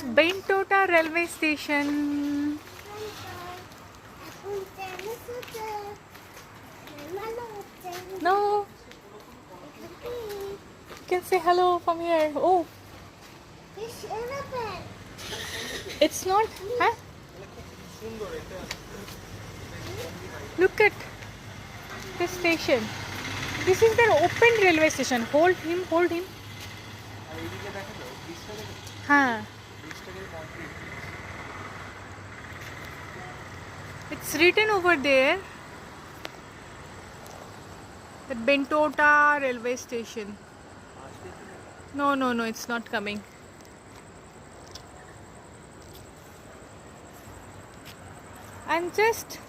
is Bentota railway station. No, you can say hello from here. Oh, it's not. Huh? Look at the station. This is their open railway station. Hold him, hold him. Huh. It's written over there. The Bentota railway station. No, no, no, it's not coming. I'm just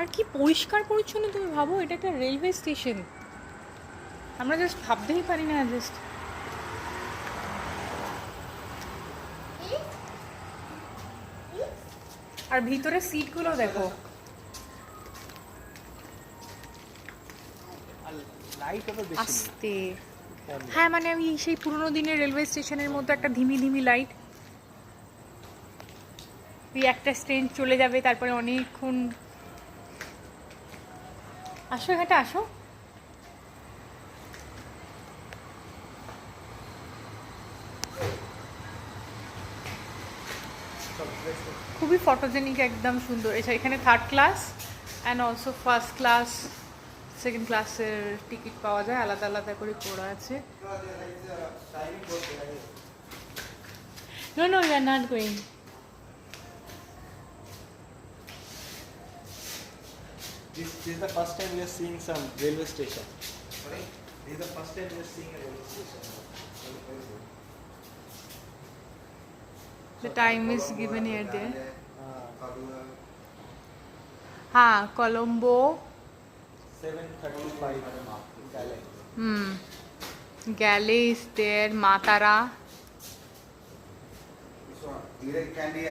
আর কি পরিষ্কার পরিচ্ছন্ন তুমি ভাবো, এটা একটা railway station. আমরা just ভাবতেই পারি না জাস্ট। আর ভিতরে সিটগুলো দেখো, আস্তে। হ্যাঁ মানে আমি সেই পুরোনো দিনের রেলওয়ে স্টেশনের মতো একটা ধিমি ধিমি লাইট। ওই একটা ট্রেন চলে যাবে, তারপরে অনেকক্ষণ। আসো এখানটা আসো। খুবই ফটোজেনিক, একদম সুন্দর। এখানে third class and also first class, second ক্লাসের টিকিট পাওয়া যায়, আলাদা আলাদা করে করা আছে। No, no, we are not going. This is the first time we are seeing some railway station. Sorry? This is the first time we are seeing a railway station. The time is given here there. हाँ, Colombo. 7:35 Galley. Galley is there. Matara.